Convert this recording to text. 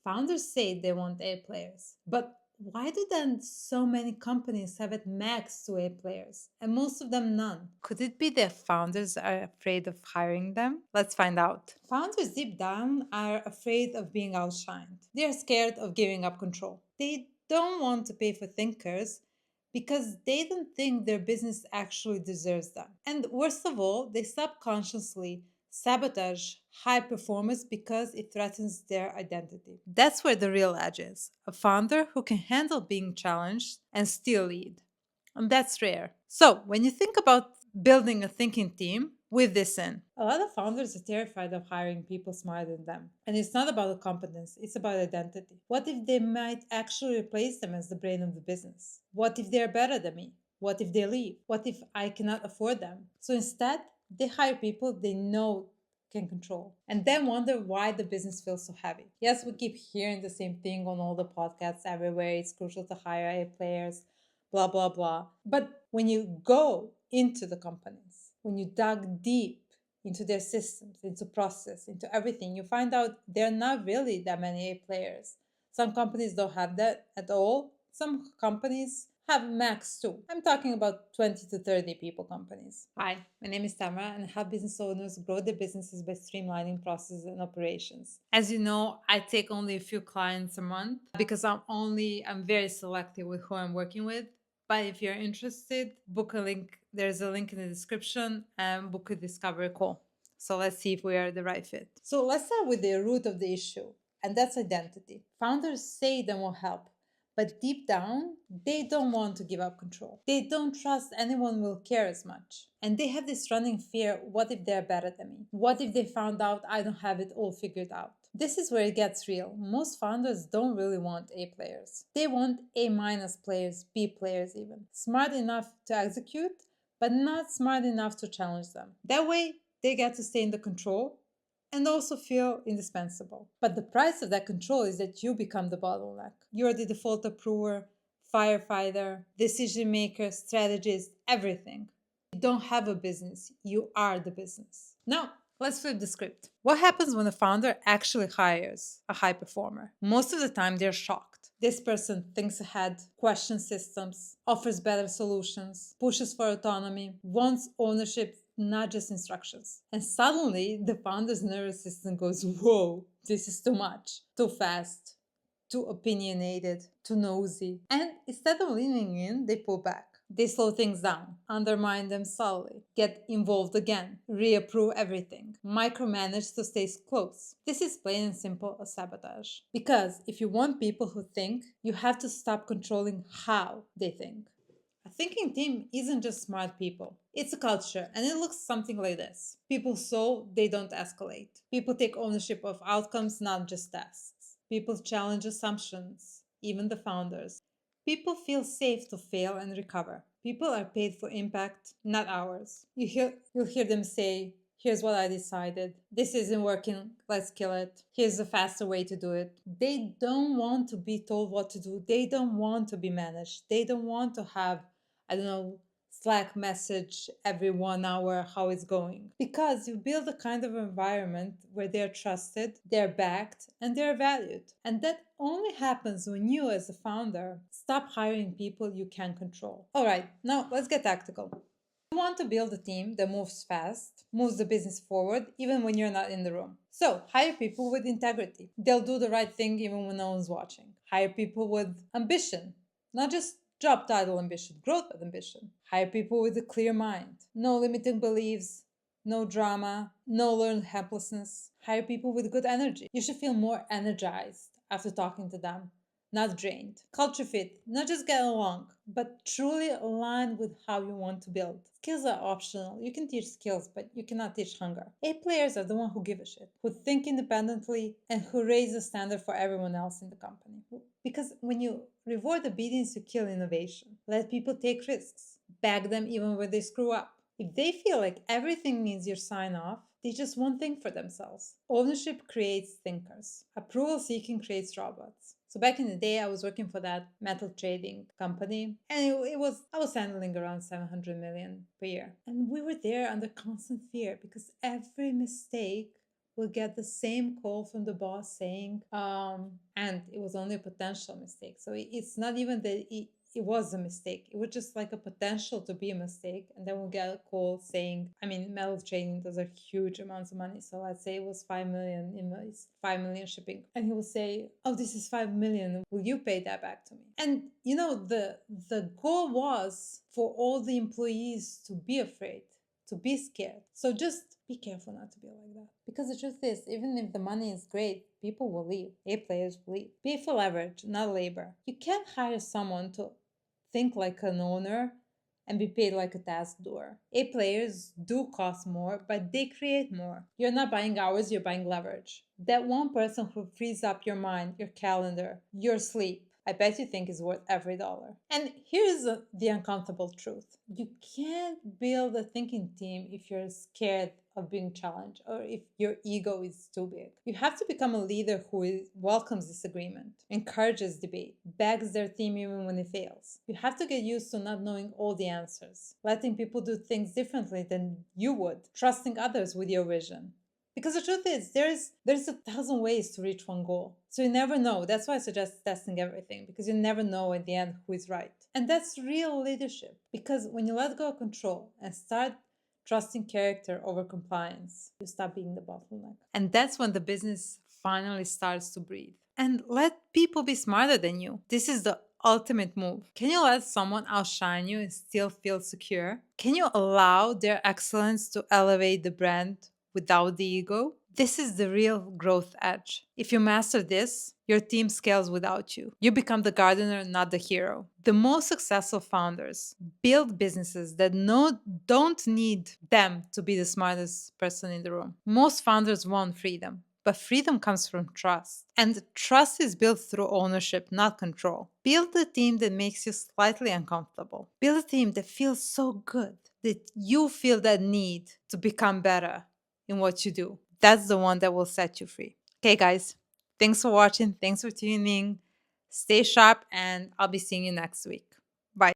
Founders say they want A players, but why do then so many companies have it max to A players and most of them none? Could it be that founders are afraid of hiring them? Let's find out. Founders deep down are afraid of being outshined. They are scared of giving up control. They don't want to pay for thinkers because they don't think their business actually deserves them. And worst of all, they subconsciously sabotage high performers because it threatens their identity. That's where the real edge is, a founder who can handle being challenged and still lead. And that's rare. So, when you think about building a thinking team, with this in. A lot of founders are terrified of hiring people smarter than them. And it's not about competence, it's about identity. What if they might actually replace them as the brain of the business? What if they're better than me? What if they leave? What if I cannot afford them? So instead, they hire people they know can control and then wonder why the business feels so heavy. Yes, we keep hearing the same thing on all the podcasts everywhere. It's crucial to hire A players, blah, blah, blah. But when you go into the companies, when you dug deep into their systems, into process, into everything, you find out there are not really that many A players. Some companies don't have that at all. Some companies have max too. I'm talking about 20 to 30 people companies. Hi, my name is Tamara and I help business owners grow their businesses by streamlining processes and operations. As you know, I take only a few clients a month because I'm very selective with who I'm working with. But if you're interested, book a link. There's a link in the description and book a discovery call. So let's see if we are the right fit. So let's start with the root of the issue, and that's identity. Founders say they will help, but deep down, they don't want to give up control. They don't trust anyone will care as much. And they have this running fear, what if they're better than me? What if they found out I don't have it all figured out? This is where it gets real. Most founders don't really want A players. They want A minus players, B players even. Smart enough to execute, but not smart enough to challenge them. That way, they get to stay in the control and also feel indispensable. But the price of that control is that you become the bottleneck. You're the default approver, firefighter, decision maker, strategist, everything. You don't have a business, you are the business. Now, let's flip the script. What happens when a founder actually hires a high performer? Most of the time, they're shocked. This person thinks ahead, questions systems, offers better solutions, pushes for autonomy, wants ownership, not just instructions. And suddenly, the founder's nervous system goes, whoa, this is too much, too fast, too opinionated, too nosy. And instead of leaning in, they pull back. They slow things down, undermine them subtly, get involved again, reapprove everything, micromanage to stay close. This is plain and simple a sabotage. Because if you want people who think, you have to stop controlling how they think. A thinking team isn't just smart people. It's a culture, and it looks something like this. People solve, they don't escalate. People take ownership of outcomes, not just tasks. People challenge assumptions, even the founders. People feel safe to fail and recover. People are paid for impact, not hours. You'll hear them say, here's what I decided. This isn't working. Let's kill it. Here's a faster way to do it. They don't want to be told what to do. They don't want to be managed. They don't want to have, I don't know, Slack message every 1 hour how it's going. Because you build a kind of environment where they're trusted, they're backed, and they're valued. And that only happens when you, as a founder, stop hiring people you can control. All right, now let's get tactical. You want to build a team that moves fast, moves the business forward, even when you're not in the room. So, hire people with integrity. They'll do the right thing even when no one's watching. Hire people with ambition, not just job title ambition, growth ambition. Hire people with a clear mind. No limiting beliefs, no drama, no learned helplessness. Hire people with good energy. You should feel more energized after talking to them, not drained. Culture fit, not just get along, but truly align with how you want to build. Skills are optional. You can teach skills, but you cannot teach hunger. A players are the one who give a shit, who think independently, and who raise the standard for everyone else in the company. Because when you reward obedience, you kill innovation. Let people take risks. Back them even when they screw up. If they feel like everything needs your sign off, they just won't think for themselves. Ownership creates thinkers. Approval seeking creates robots. So back in the day, I was working for that metal trading company, and I was handling around 700 million per year. And we were there under constant fear because every mistake will get the same call from the boss saying, and it was only a potential mistake. So it's not even that it was a mistake. It was just like a potential to be a mistake. And then we'll get a call saying, I mean, metal trading, those are huge amounts of money. So let's say it was 5 million invoice, 5 million shipping. And he will say, oh, this is 5 million. Will you pay that back to me? And the goal was for all the employees to be afraid, to be scared. So just be careful not to be like that. Because the truth is, even if the money is great, people will leave. A players will leave. Pay for leverage, not labor. You can't hire someone to think like an owner and be paid like a task doer. A players do cost more, but they create more. You're not buying hours, you're buying leverage. That one person who frees up your mind, your calendar, your sleep, I bet you think is worth every dollar. And here's the uncomfortable truth. You can't build a thinking team if you're scared of being challenged or if your ego is too big. You have to become a leader who welcomes disagreement, encourages debate, backs their team even when it fails. You have to get used to not knowing all the answers, letting people do things differently than you would, trusting others with your vision. Because the truth is, there's 1,000 ways to reach one goal. So you never know. That's why I suggest testing everything, because you never know in the end who is right. And that's real leadership. Because when you let go of control and start trusting character over compliance, you stop being the bottleneck. And that's when the business finally starts to breathe. And let people be smarter than you. This is the ultimate move. Can you let someone outshine you and still feel secure? Can you allow their excellence to elevate the brand without the ego? This is the real growth edge. If you master this, your team scales without you. You become the gardener, not the hero. The most successful founders build businesses that don't need them to be the smartest person in the room. Most founders want freedom, but freedom comes from trust. And trust is built through ownership, not control. Build a team that makes you slightly uncomfortable. Build a team that feels so good that you feel that need to become better in what you do. That's the one that will set you free. Okay, guys, thanks for watching. Thanks for tuning in. Stay sharp, and I'll be seeing you next week.